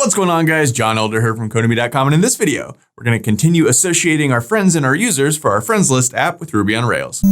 What's going on, guys? John Elder here from Codemy.com, and in this video, we're going to continue associating our friends and our users for our friends list app with Ruby on Rails.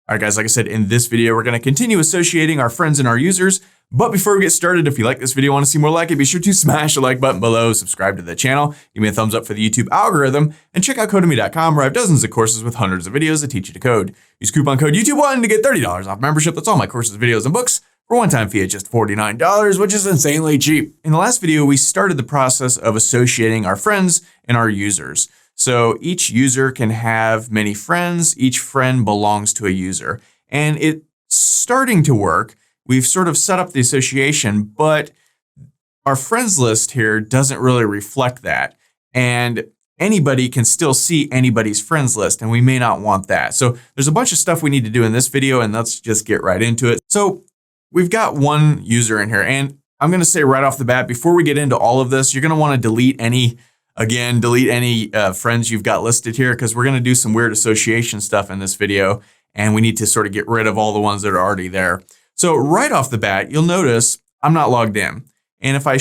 All right, guys, like I said, in this video, we're going to continue associating our friends and our users. But before we get started, if you like this video and want to see more like it, be sure to smash the like button below, subscribe to the channel, give me a thumbs up for the YouTube algorithm, and check out Codemy.com, where I have dozens of courses with hundreds of videos that teach you to code. Use coupon code YouTube1 to get $30 off membership. That's all my courses, videos, and books for a one-time fee at just $49, which is insanely cheap. In the last video, we started the process of associating our friends and our users. So each user can have many friends. Each friend belongs to a user. And it's starting to work. We've sort of set up the association, but our friends list here doesn't really reflect that. And anybody can still see anybody's friends list, and we may not want that. So there's a bunch of stuff we need to do in this video, and let's just get right into it. So we've got one user in here, and I'm going to say right off the bat, before we get into all of this, you're going to want to delete any friends you've got listed here, because we're going to do some weird association stuff in this video, and we need to sort of get rid of all the ones that are already there. So right off the bat, you'll notice I'm not logged in. And if I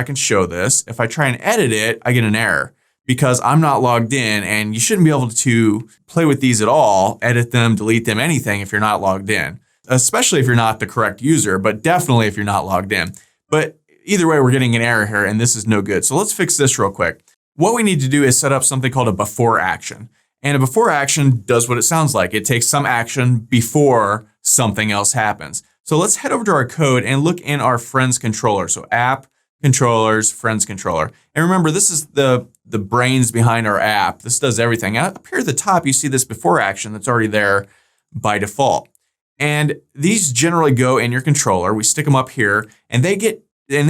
can show this. If I try and edit it, I get an error because I'm not logged in, and you shouldn't be able to play with these at all, edit them, delete them, anything if you're not logged in, especially if you're not the correct user, but definitely if you're not logged in. But either way, we're getting an error here, and this is no good. So let's fix this real quick. What we need to do is set up something called a before action. And a before action does what it sounds like. It takes some action before something else happens. So let's head over to our code and look in our friends controller. So app, controllers, friends controller. And remember, this is the brains behind our app. This does everything. Up here at the top, you see this before action that's already there by default. And these generally go in your controller. We stick them up here, and they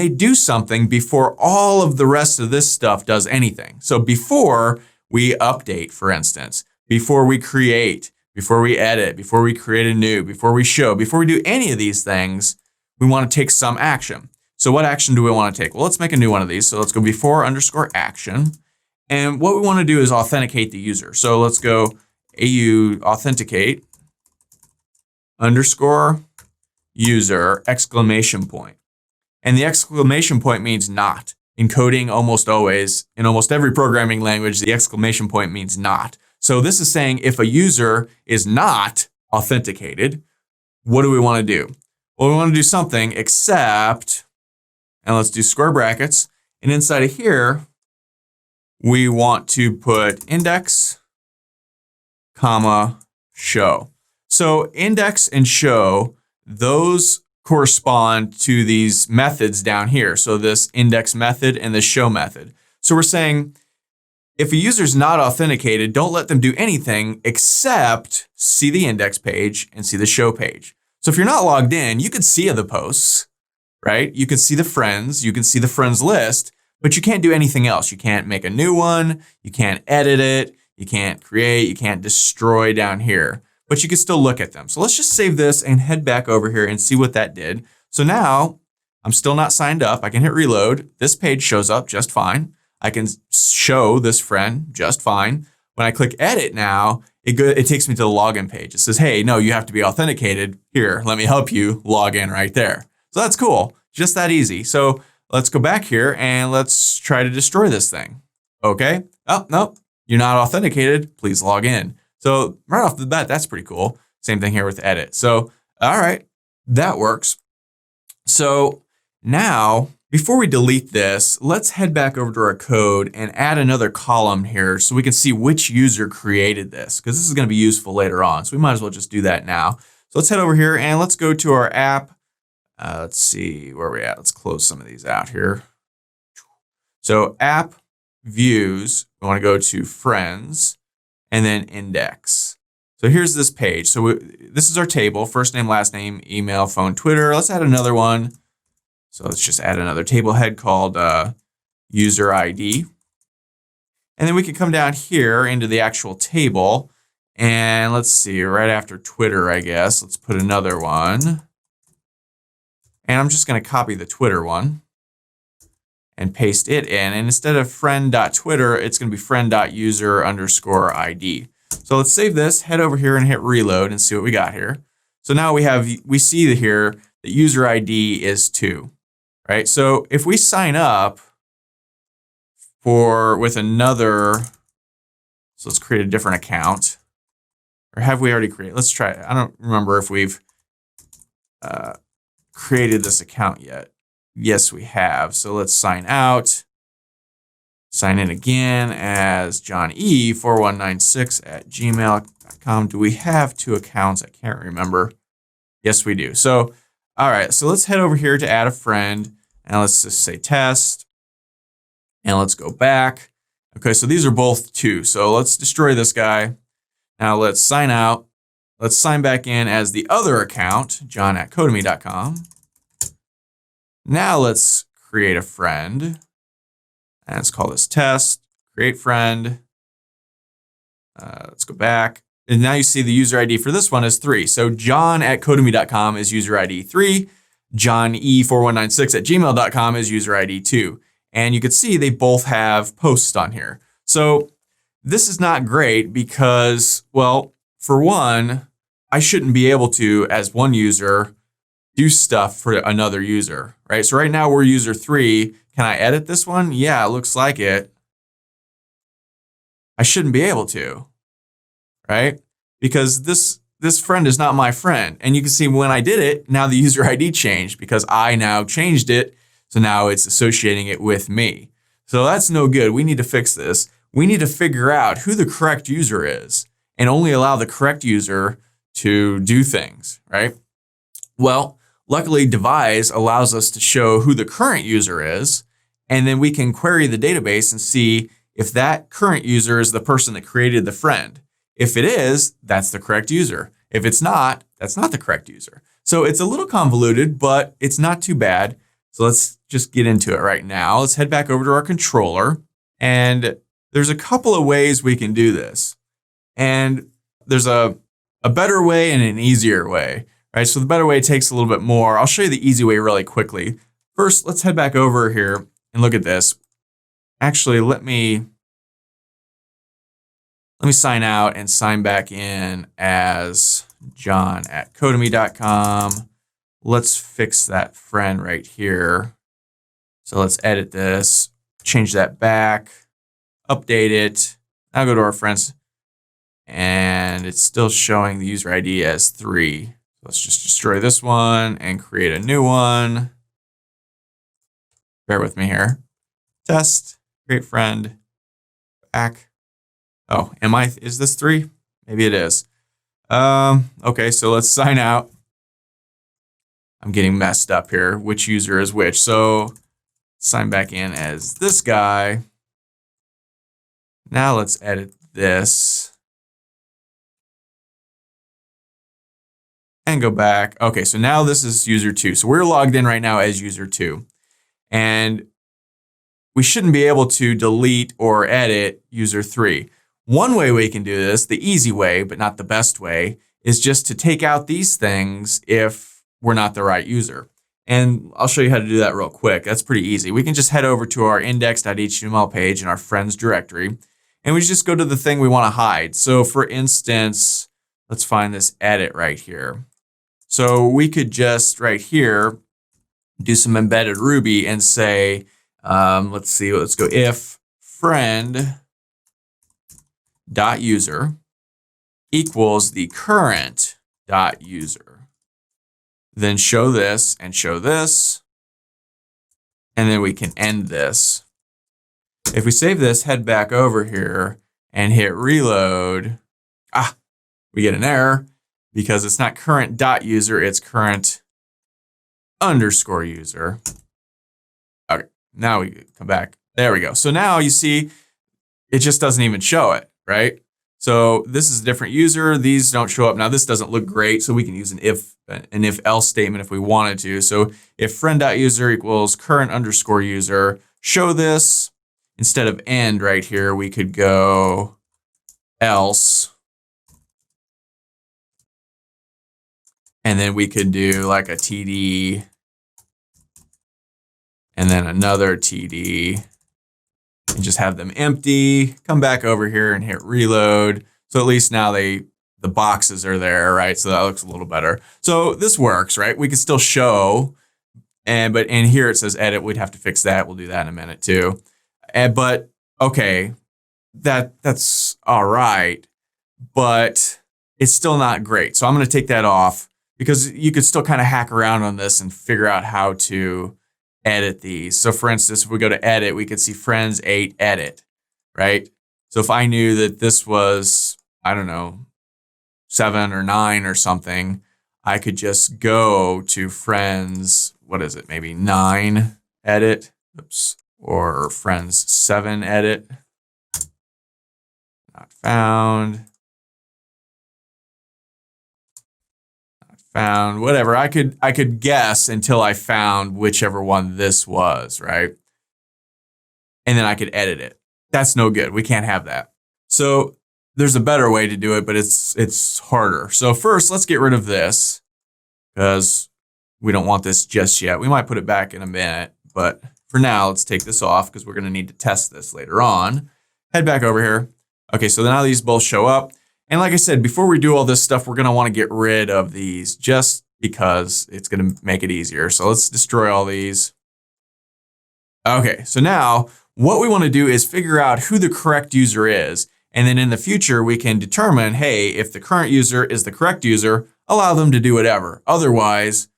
do something before all of the rest of this stuff does anything. So before we update, for instance, before we create, before we edit, before we create a new, before we show, before we do any of these things, we want to take some action. So what action do we want to take? Well, let's make a new one of these. So let's go before _ action. And what we want to do is authenticate the user. So let's go AU authenticate _ user exclamation point. And the exclamation point means not. In coding, almost always, in almost every programming language, the exclamation point means not. So this is saying if a user is not authenticated, what do we want to do? Well, we want to do something except, and let's do square brackets. And inside of here, we want to put index, comma, show. So index and show, those correspond to these methods down here. So this index method and the show method. So we're saying if a user's not authenticated, don't let them do anything except see the index page and see the show page. So if you're not logged in, you can see the posts, right? You can see the friends, you can see the friends list, but you can't do anything else. You can't make a new one, you can't edit it, you can't create, you can't destroy down here, but you can still look at them. So let's just save this and head back over here and see what that did. So now I'm still not signed up. I can hit reload. This page shows up just fine. I can show this friend just fine. When I click edit now, it takes me to the login page. It says, hey, no, you have to be authenticated. Here, let me help you log in right there. So that's cool, just that easy. So let's go back here and let's try to destroy this thing. Okay, oh, no, you're not authenticated, please log in. So right off the bat, that's pretty cool. Same thing here with edit. So, all right, that works. So now, before we delete this, let's head back over to our code and add another column here so we can see which user created this, because this is going to be useful later on. So we might as well just do that now. So let's head over here and let's go to our app. Let's see where we're at. Let's close some of these out here. So app views, we want to go to friends and then index. So here's this page. So this is our table, first name, last name, email, phone, Twitter. Let's add another one. So let's just add another table head called user ID. And then we can come down here into the actual table. And let's see, right after Twitter, I guess, let's put another one. And I'm just going to copy the Twitter one and paste it in. And instead of friend.twitter, it's going to be friend.user_ID. So let's save this, head over here and hit reload and see what we got here. So now we see here that user ID is 2, right? So if we sign up with another, so let's create a different account. Or have we already created? Let's try it. I don't remember if we've created this account yet. Yes, we have. So let's sign out. Sign in again as johne4196@gmail.com. Do we have 2 accounts? I can't remember. Yes, we do. So, all right. So let's head over here to add a friend. And let's just say test. And let's go back. Okay, so these are both 2. So let's destroy this guy. Now let's sign out. Let's sign back in as the other account, john@codemy.com. Now let's create a friend. And let's call this test, create friend. Let's go back. And now you see the user ID for this one is 3. So john@codemy.com is user ID 3. johne4196@gmail.com is user ID 2. And you can see they both have posts on here. So this is not great because, well, for one, I shouldn't be able to, as one user, do stuff for another user, right? So right now we're user 3. Can I edit this one? Yeah, it looks like it. I shouldn't be able to, right? Because this friend is not my friend. And you can see when I did it, now the user ID changed because I now changed it. So now it's associating it with me. So that's no good. We need to fix this. We need to figure out who the correct user is and only allow the correct user to do things, right? Well, luckily, Devise allows us to show who the current user is, and then we can query the database and see if that current user is the person that created the friend. If it is, that's the correct user. If it's not, that's not the correct user. So it's a little convoluted, but it's not too bad. So let's just get into it right now. Let's head back over to our controller, and there's a couple of ways we can do this. And there's a better way and an easier way. Right, so the better way takes a little bit more. I'll show you the easy way really quickly. First, let's head back over here and look at this. Actually, let me sign out and sign back in as john@codemy.com. Let's fix that friend right here. So let's edit this, change that back, update it. Now go to our friends, and it's still showing the user ID as 3. Let's just destroy this one and create a new one. Bear with me here. Test, create friend, back. Oh, is this 3? Maybe it is. Okay, so let's sign out. I'm getting messed up here. Which user is which? So sign back in as this guy. Now let's edit this. And go back. Okay, so now this is user 2. So we're logged in right now as user 2. And we shouldn't be able to delete or edit user 3. One way we can do this, the easy way, but not the best way, is just to take out these things if we're not the right user. And I'll show you how to do that real quick. That's pretty easy. We can just head over to our index.html page in our friends directory, and we just go to the thing we want to hide. So for instance, let's find this edit right here. So we could just right here do some embedded Ruby and say, let's go if friend.user equals the current.user. Then show this and show this, and then we can end this. If we save this, head back over here and hit reload, we get an error because it's not current.user, it's current_user. Okay, now we come back. There we go. So now you see it just doesn't even show it, right? So this is a different user. These don't show up. Now this doesn't look great, so we can use an if else statement if we wanted to. So if friend.user equals current_user, show this. Instead of end right here, we could go else. And then we could do like a TD and then another TD and just have them empty. Come back over here and hit reload. So at least now the boxes are there, right? So that looks a little better. So this works, right? We can still show, but in here it says edit. We'd have to fix that. We'll do that in a minute too. But okay, that's all right, but it's still not great. So I'm going to take that off because you could still kind of hack around on this and figure out how to edit these. So for instance, if we go to edit, we could see friends 8 edit, right? So if I knew that this was, I don't know, 7 or 9 or something, I could just go to friends, what is it, maybe 9 edit, oops, or friends 7 edit, not found. Found, whatever. I could guess until I found whichever one this was, right? And then I could edit it. That's no good. We can't have that. So there's a better way to do it, but it's harder. So first, let's get rid of this because we don't want this just yet. We might put it back in a minute, but for now, let's take this off because we're going to need to test this later on. Head back over here. Okay, so now these both show up. And like I said, before we do all this stuff, we're going to want to get rid of these just because it's going to make it easier. So let's destroy all these. Okay, so now what we want to do is figure out who the correct user is. And then in the future, we can determine, hey, if the current user is the correct user, allow them to do whatever. Otherwise,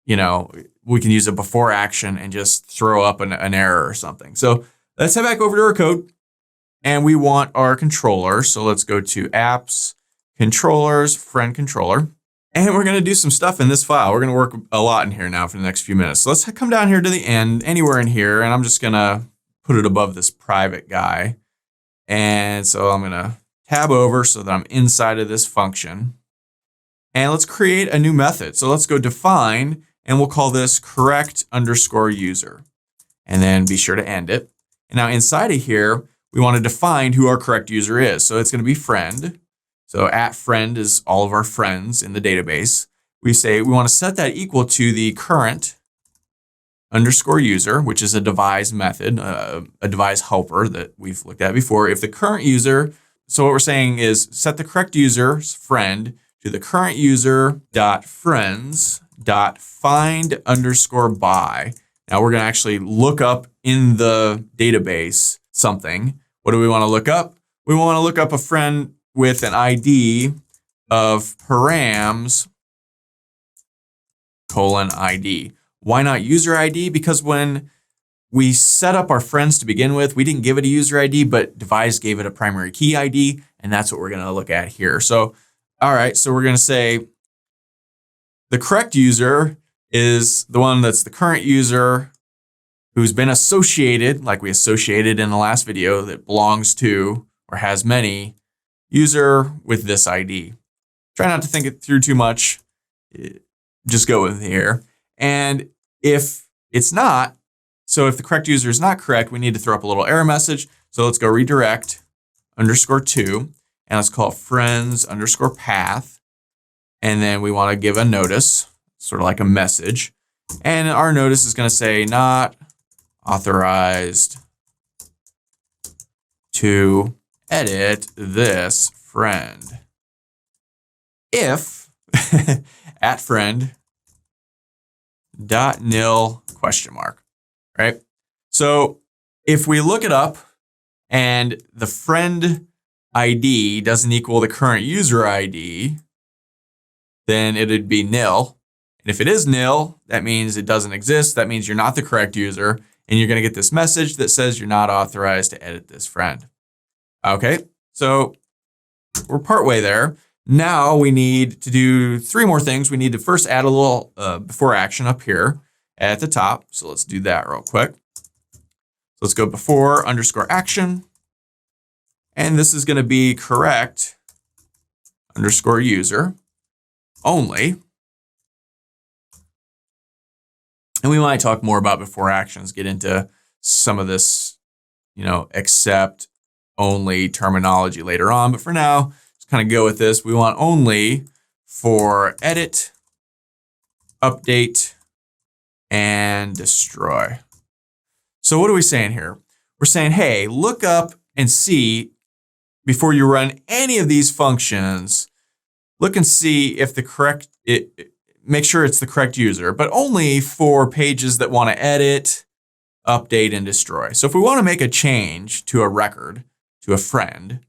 you know, we can use a before action and just throw up an error or something. So let's head back over to our code. And we want our controller. So let's go to apps, controllers, friend controller. And we're going to do some stuff in this file. We're going to work a lot in here now for the next few minutes. So let's come down here to the end, anywhere in here. And I'm just going to put it above this private guy. And so I'm going to tab over so that I'm inside of this function. And let's create a new method. So let's go define, and we'll call this correct_user. And then be sure to end it. And now inside of here, we want to define who our correct user is. So it's going to be friend. So @friend is all of our friends in the database. We say we want to set that equal to the current_user, which is a devise method, a devise helper that we've looked at before. If the current user, so what we're saying is set the correct user's friend to the current user.friends.find_by. Now we're going to actually look up in the database something. What do we want to look up? We want to look up a friend with an ID of params :ID. Why not user ID? Because when we set up our friends to begin with, we didn't give it a user ID, but devise gave it a primary key ID, and that's what we're going to look at here. So, all right, so we're going to say the correct user is the one that's the current user who's been associated, like we associated in the last video, that belongs to or has many, user with this ID. Try not to think it through too much. Just go with here. And if it's not, so if the correct user is not correct, we need to throw up a little error message. So let's go redirect _to, and let's call it friends_path. And then we want to give a notice, sort of like a message. And our notice is going to say not authorized to edit this friend if @friend.nil ? Right? So if we look it up and the friend ID doesn't equal the current user ID, then it'd be nil. And if it is nil, that means it doesn't exist. That means you're not the correct user. And you're going to get this message that says you're not authorized to edit this friend. Okay, so we're partway there. Now we need to do 3 more things. We need to first add a little before action up here at the top. So let's do that real quick. So let's go before_action. And this is going to be correct_user only. And we might talk more about before actions, get into some of this, except only terminology later on. But for now, just kind of go with this. We want only for edit, update, and destroy. So what are we saying here? We're saying, hey, look up and see before you run any of these functions, look and see if make sure it's the correct user, but only for pages that want to edit, update, and destroy. So if we want to make a change to a record, to a friend,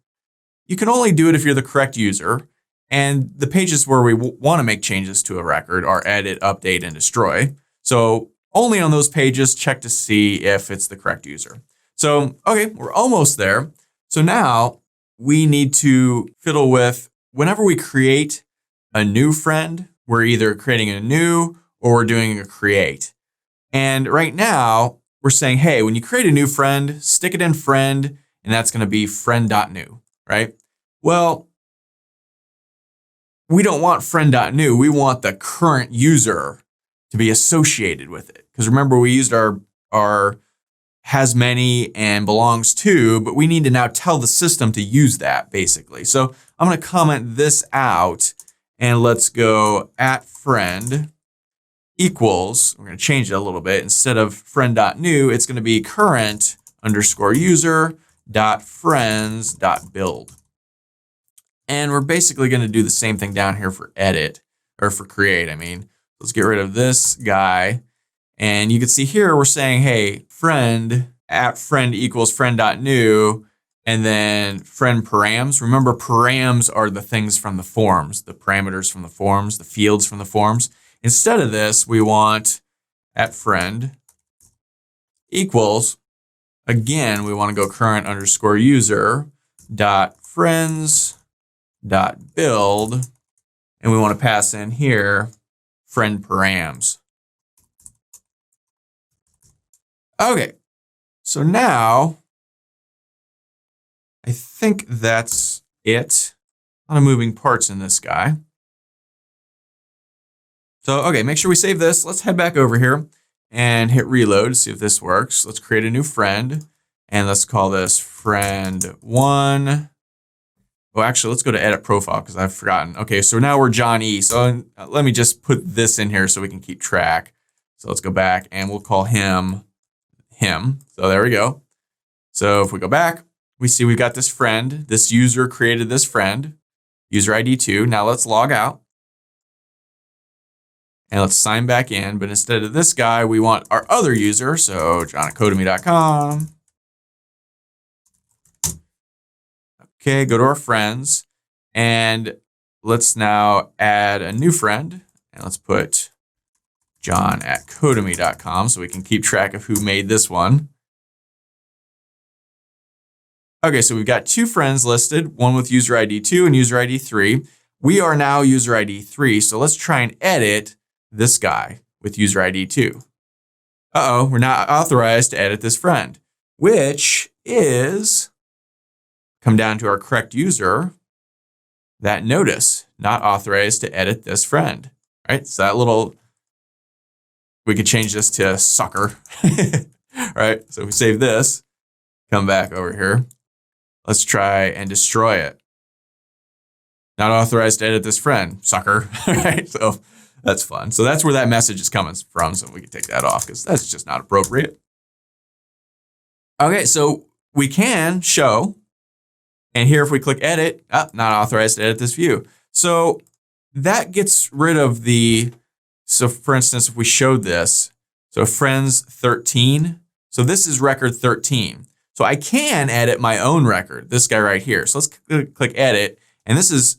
you can only do it if you're the correct user. And the pages where we want to make changes to a record are edit, update, and destroy. So only on those pages, check to see if it's the correct user. So, okay, we're almost there. So now we need to fiddle with whenever we create a new friend, we're either creating a new or we're doing a create. And right now we're saying, hey, when you create a new friend, stick it in friend, and that's going to be friend.new, right? Well, we don't want friend.new. We want the current user to be associated with it. Because remember, we used our has many and belongs to, but we need to now tell the system to use that basically. So I'm going to comment this out and let's go @friend equals, we're going to change it a little bit. Instead of friend.new, it's going to be current_user.friends.build. And we're basically going to do the same thing down here for edit, or for create, I mean. Let's get rid of this guy. And you can see here we're saying, hey, friend @friend equals friend.new, and then friend params. Remember, params are the things from the forms, the parameters from the forms, the fields from the forms. Instead of this, we want @friend equals, again, we want to go current_user.friends.build, and we want to pass in here friend params. Okay, so now I think that's it. A lot of moving parts in this guy. So, okay, make sure we save this. Let's head back over here and hit reload to see if this works. Let's create a new friend and let's call this friend1. Oh, actually, let's go to edit profile because I've forgotten. Okay, so now we're John E. So let me just put this in here so we can keep track. So let's go back and we'll call him. So there we go. So if we go back, we see we've got this friend. This user created this friend, user ID 2. Now let's log out. And let's sign back in. But instead of this guy, we want our other user. So john@codemy.com. Okay, go to our friends. And let's now add a new friend. And let's put john@codemy.com so we can keep track of who made this one. Okay, so we've got two friends listed, one with user ID 2 and user ID 3. We are now user ID 3, so let's try and edit this guy with user ID 2. Uh-oh, we're not authorized to edit this friend, which is, come down to our correct user, that notice, not authorized to edit this friend, right? So that little, we could change this to sucker, right? So if we save this, come back over here. Let's try and destroy it. Not authorized to edit this friend, sucker, right? So that's fun. So that's where that message is coming from. So we can take that off because that's just not appropriate. Okay, so we can show, and here if we click edit, not authorized to edit this view. So that gets rid of the, so for instance, if we showed this, so friends 13, so this is record 13. So I can edit my own record, this guy right here. So let's click edit, and this is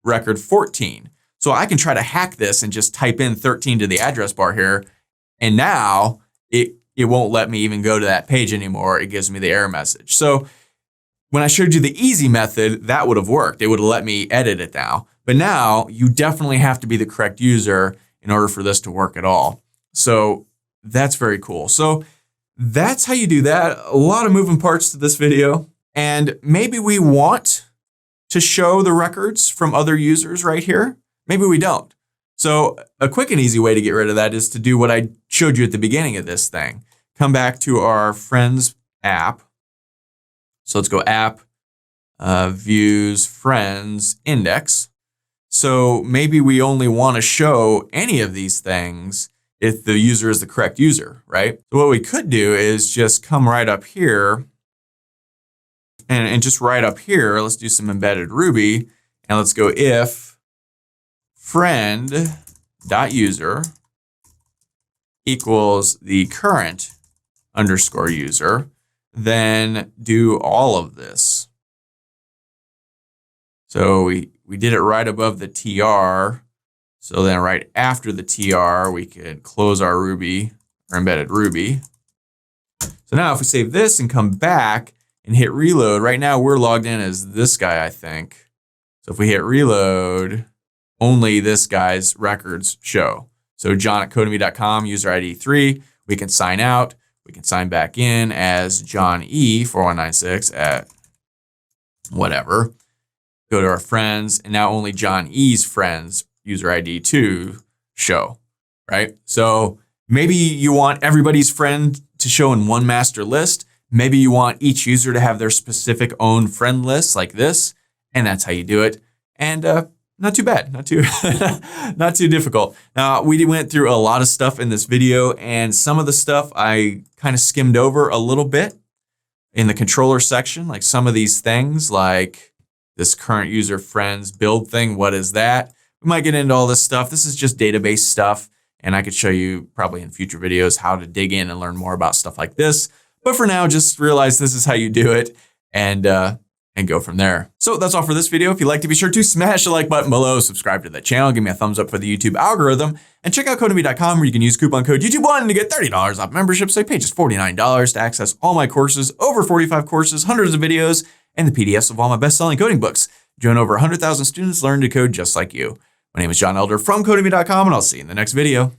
record 14. So I can try to hack this and just type in 13 to the address bar here, and now it won't let me even go to that page anymore. It gives me the error message. So when I showed you the easy method, that would have worked. It would have let me edit it now. But now you definitely have to be the correct user in order for this to work at all. So that's very cool. So that's how you do that. A lot of moving parts to this video. And maybe we want to show the records from other users right here. Maybe we don't. So a quick and easy way to get rid of that is to do what I showed you at the beginning of this thing. Come back to our Friends app. So let's go app, views, friends, index. So maybe we only want to show any of these things if the user is the correct user, right? So what we could do is just come right up here and just right up here, let's do some embedded Ruby, and let's go if friend.user equals the current underscore user, then do all of this. So we did it right above the TR. So then right after the TR, we could close our Ruby, or embedded Ruby. So now if we save this and come back and hit reload, right now we're logged in as this guy, I think. So if we hit reload, only this guy's records show. So john@codemy.com, user ID 3, we can sign out. We can sign back in as John E 4196 at whatever. Go to our friends, and now only John E's friends, user ID 2, show, right? So maybe you want everybody's friend to show in one master list. Maybe you want each user to have their specific own friend list like this, and that's how you do it. And not too bad, not too difficult. Now, we went through a lot of stuff in this video, and some of the stuff I kind of skimmed over a little bit in the controller section, like some of these things, like this current user friends build thing. What is that? We might get into all this stuff. This is just database stuff, and I could show you probably in future videos how to dig in and learn more about stuff like this. But for now, just realize this is how you do it, and go from there. So that's all for this video. If you liked it, be sure to smash the like button below, subscribe to the channel, give me a thumbs up for the YouTube algorithm, and check out codemy.com where you can use coupon code YouTube1 to get $30 off membership. So you pay just $49 to access all my courses, over 45 courses, hundreds of videos, and the PDFs of all my best-selling coding books. Join over 100,000 students learn to code just like you. My name is John Elder from codemy.com, and I'll see you in the next video.